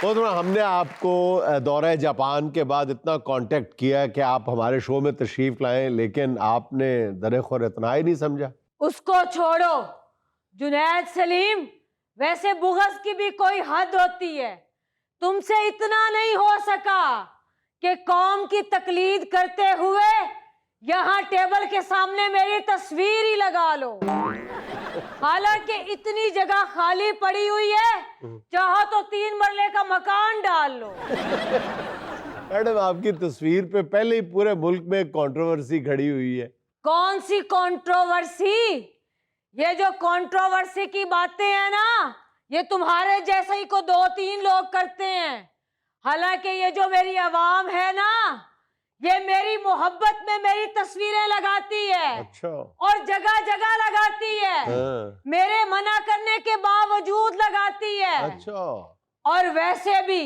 वो तो हमने आपको दौरे जापान के बाद इतना कांटेक्ट किया कि आप हमारे शो में तशरीफ लाएं, लेकिन आपने दरेखोर इतना ही नहीं समझा। उसको छोड़ो जुनैद सलीम, वैसे बुग़्ज़ की भी कोई हद होती है। तुमसे इतना नहीं हो सका कि कौम की तकलीद करते हुए यहाँ टेबल के सामने मेरी तस्वीर ही लगा लो। हालांकि इतनी जगह खाली पड़ी हुई है, चाहो तो 3 मरले का मकान डाल लो। मैडम, आपकी तस्वीर पे पहले ही पूरे मुल्क में कंट्रोवर्सी खड़ी हुई है। कौन सी कंट्रोवर्सी? ये जो कंट्रोवर्सी की बातें हैं ना, ये तुम्हारे जैसे ही को 2-3 लोग करते हैं। हालांकि ये जो मेरी आवाम है ना, ये मेरी मोहब्बत में मेरी तस्वीरें लगाती है। अच्छा। और जगह जगह लगाती है। हाँ। मेरे मना करने के बावजूद लगाती है। अच्छा। और वैसे भी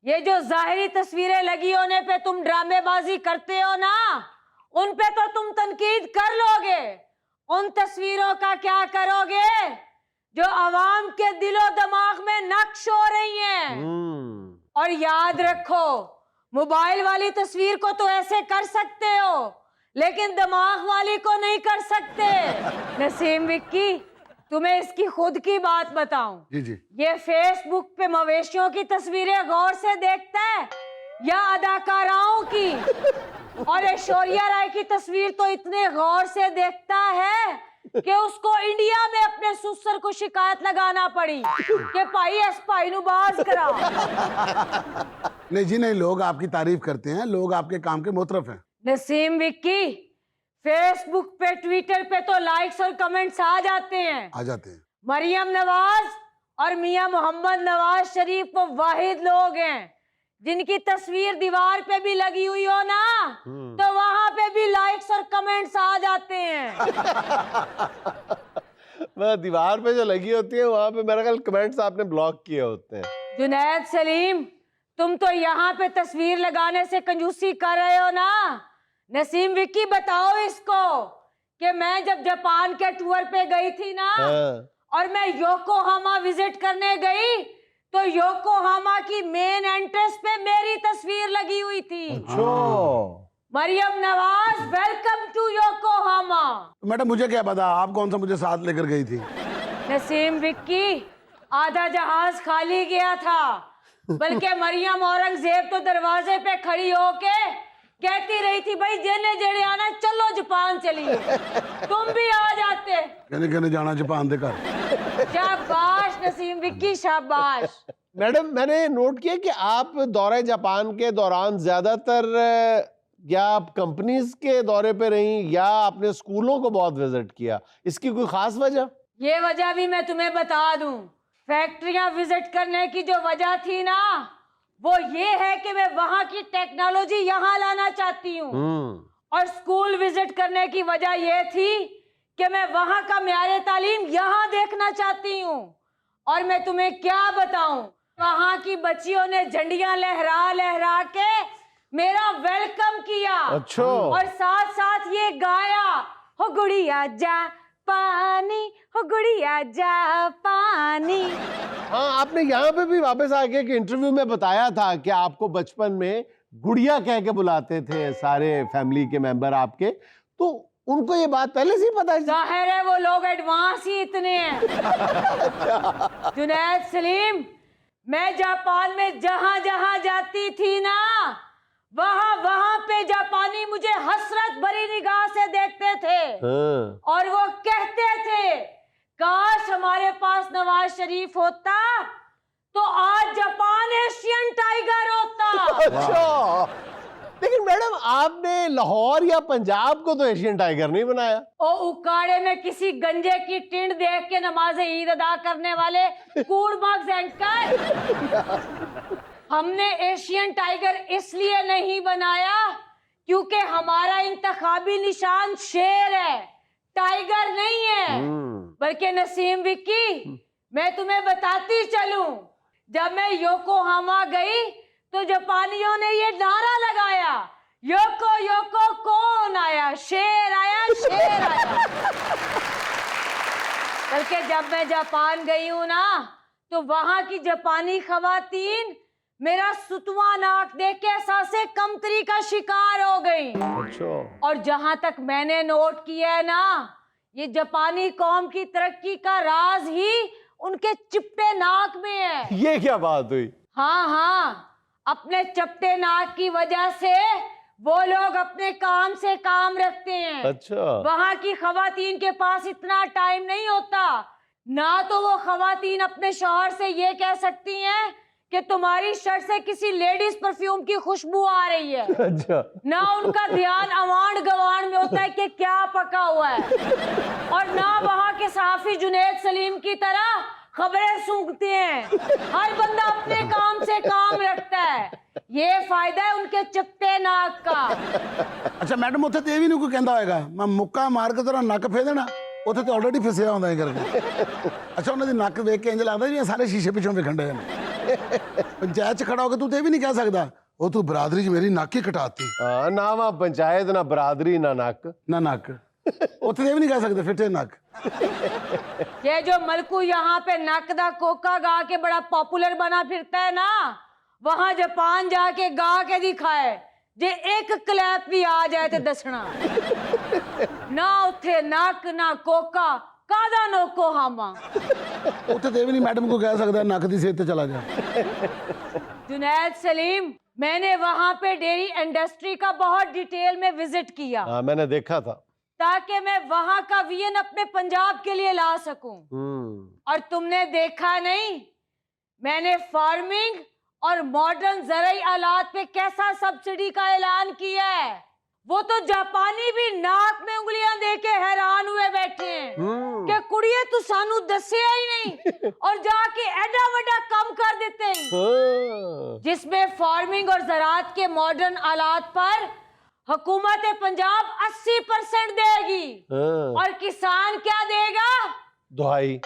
ये जो जाहिरी तस्वीरें लगी होने पे तुम ड्रामेबाजी करते हो ना, उन पे तो तुम तनकीद कर लोगे। उन तस्वीरों का क्या करोगे जो आवाम के दिलो दिमाग में नक्श हो रही हैं? और याद रखो, मोबाइल वाली तस्वीर को तो ऐसे कर सकते हो, लेकिन दिमाग वाली को नहीं कर सकते। नसीम विक्की, तुम्हें इसकी खुद की बात बताऊं? जी जी। ये फेसबुक पे मवेशियों की तस्वीरें गौर से देखता है या अदाकाराओं की? और ऐश्वर्या राय की तस्वीर तो इतने गौर से देखता है कि उसको इंडिया में अपने सुसर को शिकायत लगाना पड़ी कि भाई एस भाई नु बाज करा। नहीं जी नहीं, लोग आपकी तारीफ करते हैं, लोग आपके काम के मोतरफ हैं। नसीम विक्की, फेसबुक पे ट्विटर पे तो लाइक्स और कमेंट्स आ जाते हैं। आ जाते हैं। मरियम नवाज और मियां मोहम्मद नवाज शरीफ वो वाहिद लोग हैं जिनकी तस्वीर दीवार पे भी लगी हुई हो ना, तो वहां पे भी लाइक्स और कमेंट्स आ जाते हैं। मैं दीवार पे जो लगी होती है वहां पे मेरा ख्याल कमेंट्स आपने ब्लॉक किए होते हैं। जुनैद सलीम, तुम तो यहाँ पे तस्वीर लगाने से कंजूसी कर रहे हो ना। नसीम विक्की, बताओ इसको कि मैं जब जापान के टूर पे गई थी ना, और मैं योकोहामा विजिट करने गई, तो योकोहामा की मेन एंट्रेंस पे मेरी तस्वीर लगी हुई थी। अच्छा। Maryam Nawaz, welcome to Yokohama. Madam, मुझे क्या पता आप कौन सा मुझे साथ लेकर गई थी। नसीम विक्की, आधा जहाज खाली गया था, बल्कि मरियम औरंगजेब तो दरवाजे पे खड़ी होके कहती रही थी, भाई जेने जेड़े आना चलो जापान चलिए। तुम भी आ जाते। कहने जाना जापान दे कर। शाबाश नसीम विक्की, शाबाश। मैडम, मैंने नोट किया कि आप दौरे जापान के दौरान ज्यादातर या आप कंपनीज के दौरे पे रही या आपने स्कूलों को बहुत विजिट किया, इसकी कोई खास वजह? ये वजह भी मैं तुम्हें बता दूं। फैक्ट्रियां विजिट करने की जो वजह थी ना, वो ये है कि मैं वहां की टेक्नोलॉजी यहाँ लाना चाहती हूँ। और स्कूल विजिट करने की वजह ये थी कि मैं वहां का म्यारे तालीम यहाँ देखना चाहती हूँ। और मैं तुम्हें क्या बताऊं, वहां की बच्चियों ने झंडियां लहरा लहरा के मेरा वेलकम किया। अच्छा। और साथ साथ ये गाया, हो गुड़िया जा पानी, हो गुड़िया जा पानी। हाँ, आपने यहाँ पे भी वापस आके एक इंटरव्यू में बताया था कि आपको बचपन में गुड़िया कह के बुलाते थे सारे फैमिली के मेंबर आपके, तो उनको ये बात पहले से ही पता है? जाहिर है वो लोग एडवांस ही इतने हैं। जुनैद सलीम, मैं जापान में जहां जहां जाती थी ना, वहां वहां पे जापानी मुझे हसरत भरी निगाह से देखते थे। और वो कहते थे, काश हमारे पास नवाज शरीफ होता तो आज जापान एशियन टाइगर होता। अच्छा। लेकिन मैडम, आपने लाहौर या पंजाब को तो एशियन टाइगर नहीं बनाया। ओ उकाड़े में किसी गंजे की टिंड देख के नमाज ईद अदा करने वाले कूड़मग्स एंकर। हमने एशियन टाइगर इसलिए नहीं बनाया क्योंकि हमारा इंतखाबी निशान शेर है, टाइगर नहीं है। बल्कि नसीम विक्की, मैं तुम्हें बताती चलूं, जब मैं योकोहामा गई तो जापानियों ने ये नारा लगाया, योको योको कौन आया, शेर आया, शेर आया। बल्कि जब मैं जापान गई हूं ना, तो वहां की जापानी खवातीन मेरा सुतवा नाक देख के एहसासे कमतरी का शिकार हो गई। अच्छा। और जहां तक मैंने नोट किया है ना, ये जापानी कौम की तरक्की का राज ही उनके चिपटे नाक में है। ये क्या बात हुई? हाँ हाँ, अपने चपटे नाक की वजह से वो लोग अपने काम से काम रखते हैं। अच्छा। वहां की खवातीन के पास इतना टाइम नहीं होता, ना तो वो खवातीन अपने शौहर से ये कह सकती हैं कि तुम्हारी शर्ट से किसी लेडीज परफ्यूम की खुशबू आ रही है। अच्छा। ना उनका ध्यान अवांड गवांड में होता है कि क्या पका हुआ है, और ना वहां के सहाफी जुनैद सलीम की तरह खबरें सूंघते हैं। हर बंदा अपने काम से काम रखता है। ये फायदा है उनके चिपटे नाक का। अच्छा मैडम, उत्थे तो ये भी नहीं कोई कहता होएगा मैं मुक्का मार के तेरा नक फे देना? उत्थे तो ऑलरेडी फसिया होंदा है करके। अच्छा, उन्होंने नक वेख के इंज लगदा जिवें सारे शीशे पिछों वेखण डे ने। पंचायत च खड़ा होकर तू तो ये भी नहीं कह सकदा वो तू बरादरी च मेरी नक ही कटाती। हाँ, ना वहाँ पंचायत, ना बरादरी, ना नक। ना नक उत्थे ये भी नहीं कह सकते फिटे नक। ये जो मलकू यहाँ पे नक दा कोका गा के बड़ा पॉपुलर बना फिरता है ना, वहां जापान जाके गा के दिखाए जे एक क्लैप भी आ जाए तो दसना। ना उथे नक ना कोका, कादा नोको हामा। उत्थे तो ये भी नहीं मैडम को कह सकता नक दी सेहत ते चला जा। जुनैद सलीम, मैंने वहां पे डेयरी इंडस्ट्री का बहुत डिटेल में विजिट किया। हाँ, मैंने देखा था। ताकि मैं वहां का विजन अपने पंजाब के लिए ला सकूं। और तुमने देखा नहीं, मैंने फार्मिंग और मॉडर्न ज़राई आलात पे कैसा सब्सिडी का ऐलान किया है। वो तो जापानी भी नाक में उंगलियां देके हैरान हुए बैठे हैं कि कुड़िए तू सानू दसिया ही नहीं और जाके एडा वडा कम कर देते हैं, जिसमें फार्मिंग और ज़राअत के मॉडर्न आलात पर हुकूमत पंजाब 80% देगी। और किसान क्या देगा? दुहाई।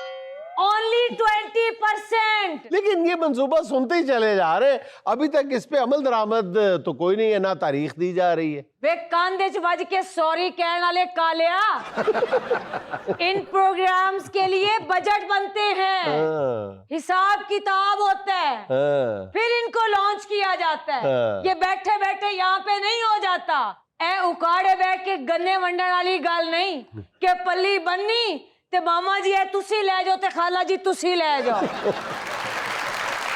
ओनली 20%। लेकिन ये मंसूबा सुनते ही चले जा रहे, अभी तक इस पे अमल दरामद तो कोई नहीं है, ना तारीख दी जा रही है। वे कांधे च वज के सॉरी कहने वाले कालिया। इन प्रोग्राम्स के लिए बजट बनते हैं, हिसाब किताब होता है, फिर इनको लॉन्च किया जाता है। ये बैठे बैठे यहाँ पे नहीं हो जाता। ए उकाड़े बैठ के गन्ने वंडन वाली गल नहीं कि पल्ली बननी ते मामा जी है तुसी ले जाओ ते खाला जी तुसी ले जाओ।